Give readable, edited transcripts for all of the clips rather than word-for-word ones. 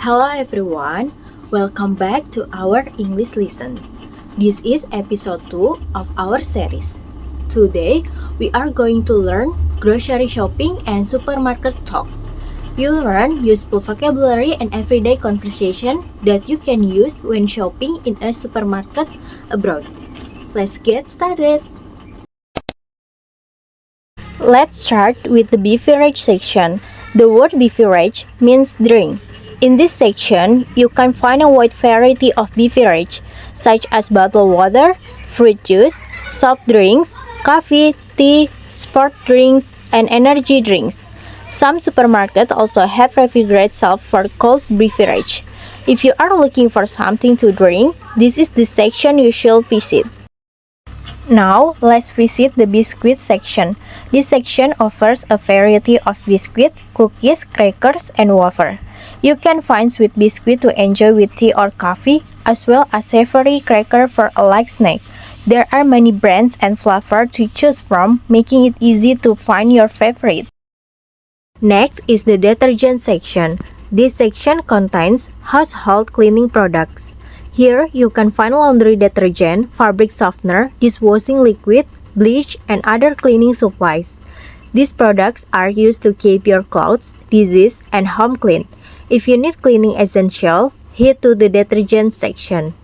Hello everyone, welcome back to our English lesson. This is episode 2 of our series. Today, we are going to learn grocery shopping and supermarket talk. You'll learn useful vocabulary and everyday conversation that you can use when shopping in a supermarket abroad. Let's get started! Let's start with the beverage section. The word beverage means drink. In this section, you can find a wide variety of beverage, such as bottled water, fruit juice, soft drinks, coffee, tea, sport drinks, and energy drinks. Some supermarkets also have refrigerated shelves for cold beverage. If you are looking for something to drink, this is the section you should visit. Now, let's visit the biscuit section. This section offers a variety of biscuit, cookies, crackers, and wafer. You can find sweet biscuit to enjoy with tea or coffee, as well as savory cracker for a light snack. There are many brands and flavors to choose from, making it easy to find your favorite. Next is the detergent section. This section contains household cleaning products. Here, you can find laundry detergent, fabric softener, dishwashing liquid, bleach, and other cleaning supplies. These products are used to keep your clothes, dishes, and home clean. If you need cleaning essential, head to the detergent section.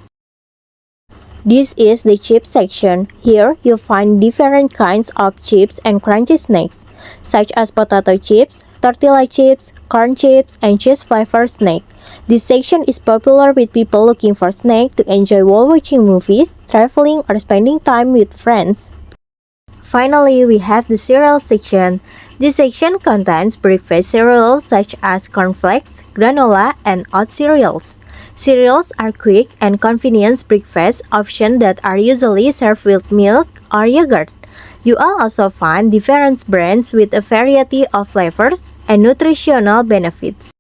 This is the chips section. Here, you'll find different kinds of chips and crunchy snacks, such as potato chips, tortilla chips, corn chips, and cheese-flavored snack. This section is popular with people looking for snacks to enjoy while watching movies, traveling, or spending time with friends. Finally, we have the cereal section. This section contains breakfast cereals such as cornflakes, granola, and oat cereals. Cereals are quick and convenient breakfast options that are usually served with milk or yogurt. You will also find different brands with a variety of flavors and nutritional benefits.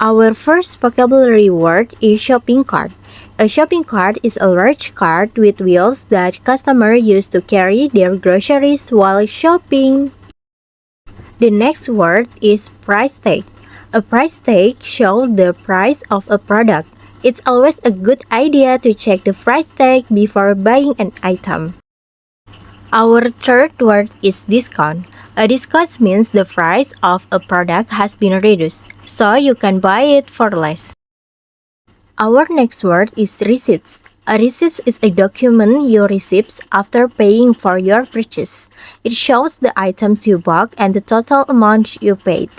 Our first vocabulary word is shopping cart. A shopping cart is a large cart with wheels that customers use to carry their groceries while shopping. The next word is price tag. A price tag shows the price of a product. It's always a good idea to check the price tag before buying an item. Our third word is discount. A discount means the price of a product has been reduced, so you can buy it for less. Our next word is receipts. A receipt is a document you receive after paying for your purchase. It shows the items you bought and the total amount you paid.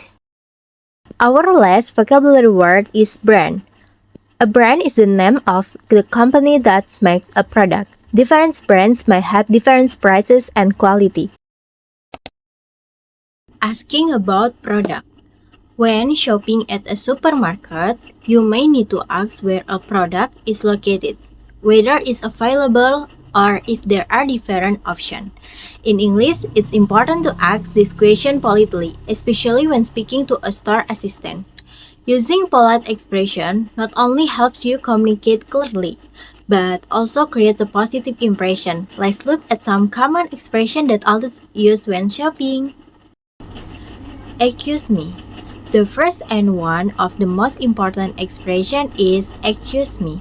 Our last vocabulary word is brand. A brand is the name of the company that makes a product. Different brands may have different prices and quality. Asking about product. When shopping at a supermarket, you may need to ask where a product is located, whether it's available, or if there are different options. In English, it's important to ask this question politely, especially when speaking to a store assistant. Using polite expression not only helps you communicate clearly, but also creates a positive impression. Let's look at some common expressions that adults use when shopping. Excuse me. The first and one of the most important expression is excuse me.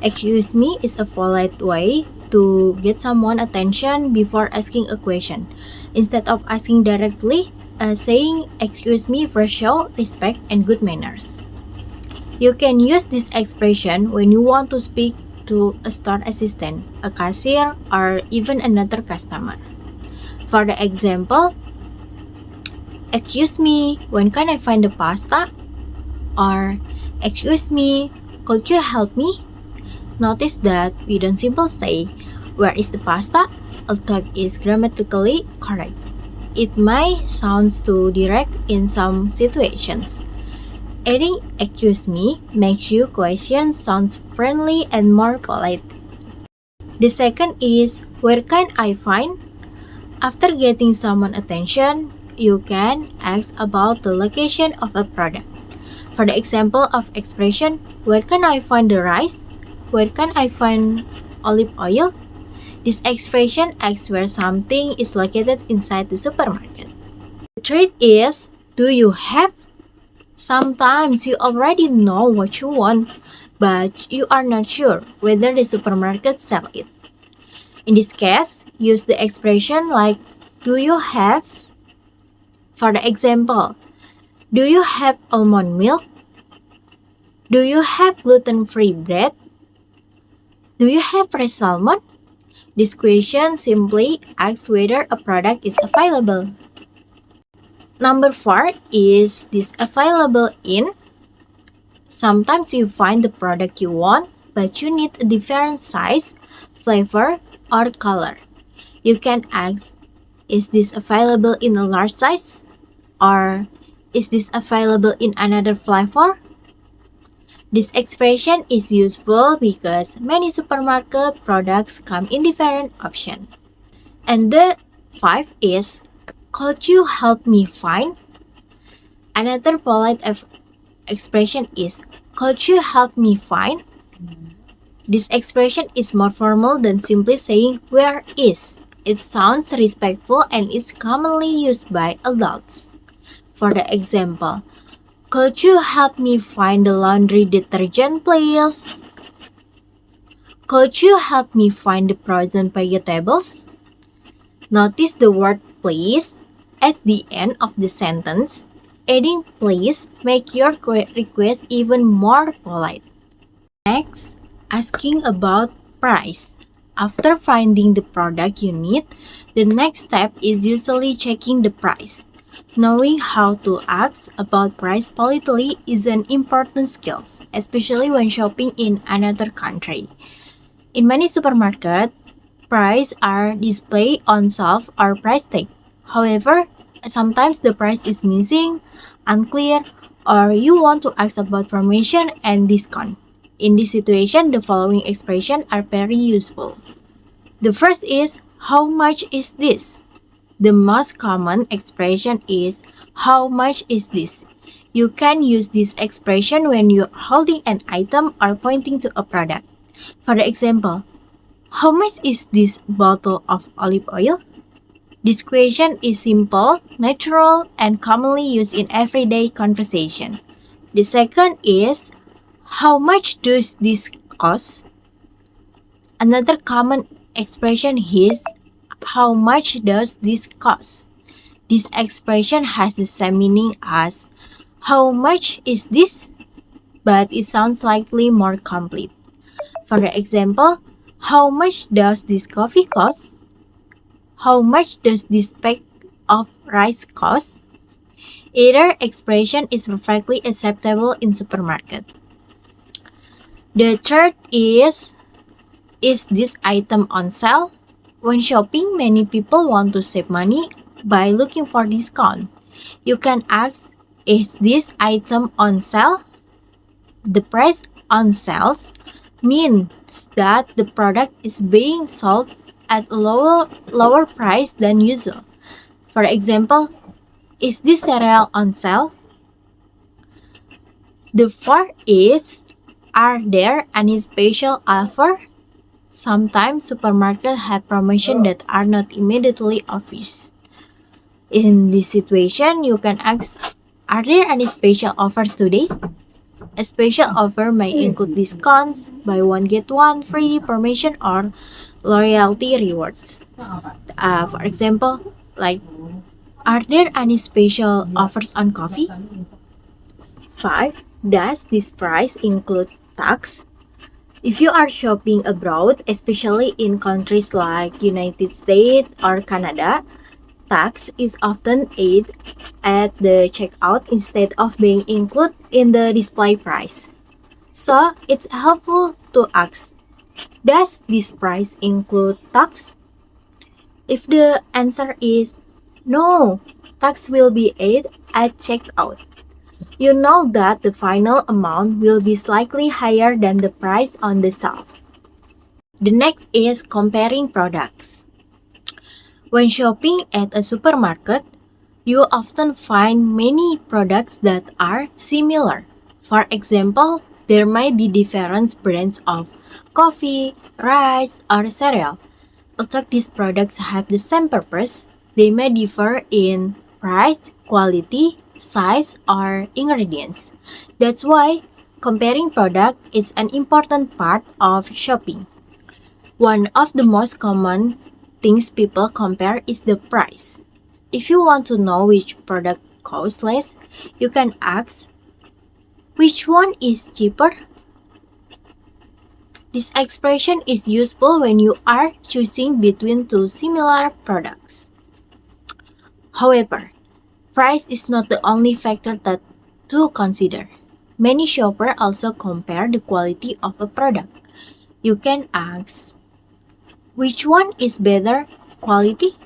Excuse me is a polite way to get someone's attention before asking a question. Instead of asking directly, saying excuse me first show respect and good manners. You can use this expression when you want to speak to a store assistant, a cashier, or even another customer. For the example, excuse me, when can I find the pasta? Or, excuse me, could you help me? Notice that we don't simply say, where is the pasta? Although is grammatically correct. It may sound too direct in some situations. Adding excuse me makes your question sound friendly and more polite. The second is, where can I find? After getting someone's attention, you can ask about the location of a product. For the example of expression, where can I find the rice? Where can I find olive oil? This expression asks where something is located inside the supermarket. The third is, do you have? Sometimes you already know what you want, but you are not sure whether the supermarket sell it. In this case, use the expression like do you have? For the example, do you have almond milk? Do you have gluten-free bread? Do you have fresh salmon? This question simply asks whether a product is available. Number 4 is this available in? Sometimes you find the product you want, but you need a different size, flavor, or color. You can ask, is this available in a large size? Or is this available in another flavor? This expression is useful because many supermarket products come in different options. And the 5 is, could you help me find? Another polite expression is, could you help me find? This expression is more formal than simply saying where is. It sounds respectful and is commonly used by adults. For the example, could you help me find the laundry detergent, please? Could you help me find the frozen vegetables? Notice the word please at the end of the sentence. Adding please make your request even more polite. Next, asking about price. After finding the product you need, the next step is usually checking the price. Knowing how to ask about price politely is an important skill, especially when shopping in another country. In many supermarkets, prices are displayed on shelf or price tag. However, sometimes the price is missing, unclear, or you want to ask about promotion and discount. In this situation, the following expressions are very useful. The first is, how much is this? The most common expression is, how much is this? You can use this expression when you're holding an item or pointing to a product. For example, how much is this bottle of olive oil? This question is simple, natural, and commonly used in everyday conversation. The second is, how much does this cost? Another common expression is, how much does this cost? This expression has the same meaning as, how much is this? But it sounds slightly more complete. For example, how much does this coffee cost? How much does this pack of rice cost? Either expression is perfectly acceptable in supermarket. The third is this item on sale? When shopping, many people want to save money by looking for discount. You can ask, is this item on sale? The price on sales means that the product is being sold at a lower price than usual. For example, is this cereal on sale? The fourth is, are there any special offer? Sometimes supermarkets have promotions that are not immediately obvious. In this situation, you can ask, are there any special offers today? A special offer may include discounts, buy one get one free, promotion, or loyalty rewards. For example, like, are there any special offers on coffee? 5. Does this price include tax? If you are shopping abroad, especially in countries like United States or Canada, tax is often added at the checkout instead of being included in the display price. So, it's helpful to ask, does this price include tax? If the answer is no, tax will be added at checkout. You know that the final amount will be slightly higher than the price on the shelf. The next is comparing products. When shopping at a supermarket, you often find many products that are similar. For example, there might be different brands of coffee, rice, or cereal. Although these products have the same purpose, they may differ in price, quality, size, or ingredients. That's why comparing product is an important part of shopping. One of the most common things people compare is the price. If you want to know which product costs less, you can ask which one is cheaper. This expression is useful when you are choosing between two similar products. However, price is not the only factor that to consider. Many shoppers also compare the quality of a product. You can ask, which one is better quality?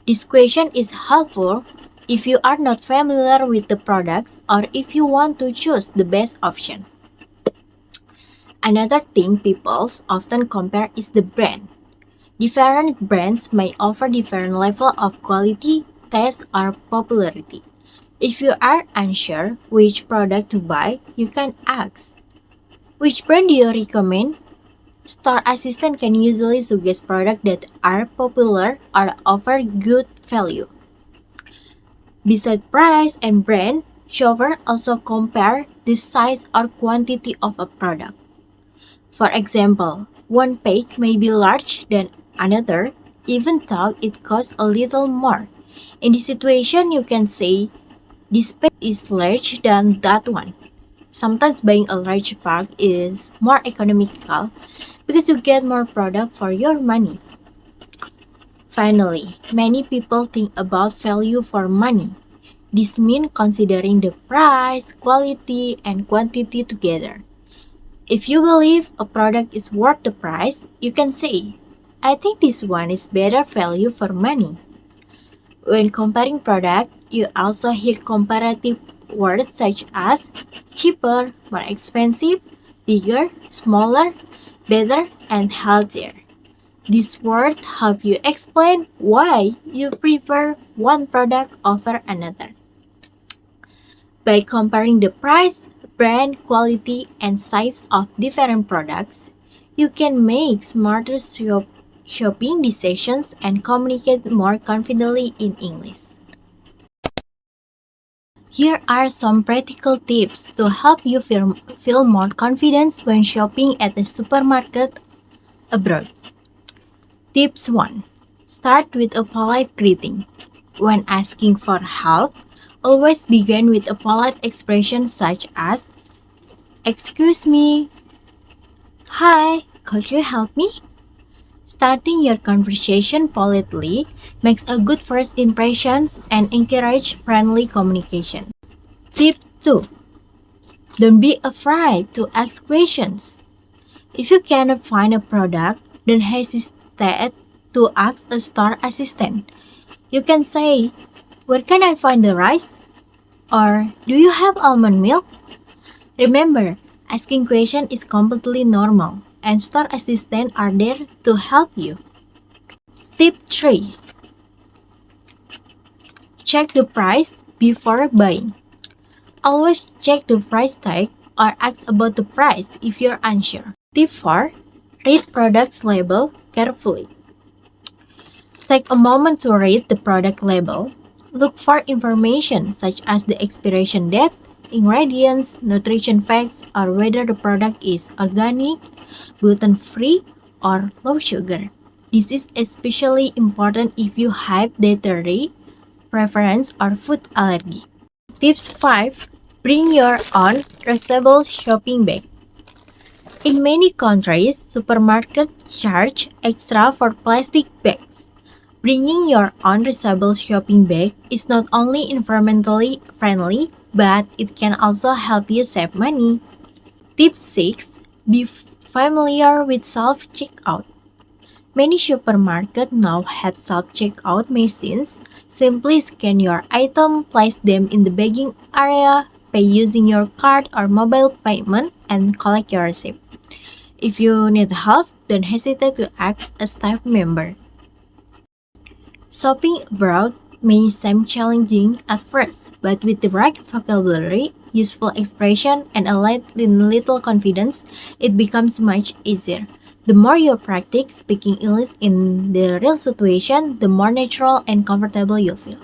This question is helpful if you are not familiar with the products or if you want to choose the best option. Another thing people often compare is the brand. Different brands may offer different level of quality, taste, or popularity. If you are unsure which product to buy, you can ask, which brand do you recommend? Store assistant can usually suggest products that are popular or offer good value. Besides price and brand, shoppers also compare the size or quantity of a product. For example, one page may be larger than another, even though it costs a little more. In this situation, you can say, this page is larger than that one. Sometimes buying a large pack is more economical because you get more product for your money. Finally, many people think about value for money. This means considering the price, quality, and quantity together. If you believe a product is worth the price, you can say, I think this one is better value for money. When comparing products, you also hear comparative words such as cheaper, more expensive, bigger, smaller, better, and healthier. These words help you explain why you prefer one product over another. By comparing the price, brand, quality, and size of different products, you can make smarter shopping decisions and communicate more confidently in English. Here are some practical tips to help you feel more confident when shopping at the supermarket abroad. Tips 1. Start with a polite greeting. When asking for help, always begin with a polite expression such as, excuse me, hi, could you help me? Starting your conversation politely makes a good first impression and encourage friendly communication. Tip 2. Don't be afraid to ask questions. If you cannot find a product, don't hesitate to ask a store assistant. You can say, where can I find the rice? Or, do you have almond milk? Remember, asking questions is completely normal, and store assistants are there to help you. Tip 3. Check the price before buying. Always check the price tag or ask about the price if you're unsure. Tip 4. Read product's label carefully. Take a moment to read the product label. Look for information such as the expiration date, ingredients, nutrition facts, or whether the product is organic, gluten-free, or low sugar. This is especially important if you have dietary preference or food allergy. Tips 5. Bring your own reusable shopping bag. In many countries, supermarkets charge extra for plastic bags. Bringing your own reusable shopping bag is not only environmentally friendly, but it can also help you save money. Tip 6. Be familiar with self-checkout. Many supermarkets now have self-checkout machines. Simply scan your item, place them in the bagging area, pay using your card or mobile payment, and collect your receipt. If you need help, don't hesitate to ask a staff member. Shopping abroad may seem challenging at first, but with the right vocabulary, useful expression, and a little confidence, it becomes much easier. The more you practice speaking English in the real situation, the more natural and comfortable you feel.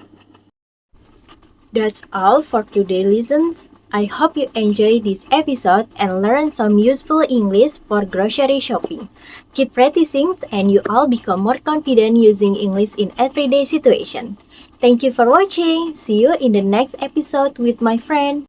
That's all for today's lessons. I hope you enjoyed this episode and learned some useful English for grocery shopping. Keep practicing and you all become more confident using English in everyday situation. Thank you for watching. See you in the next episode with my friend.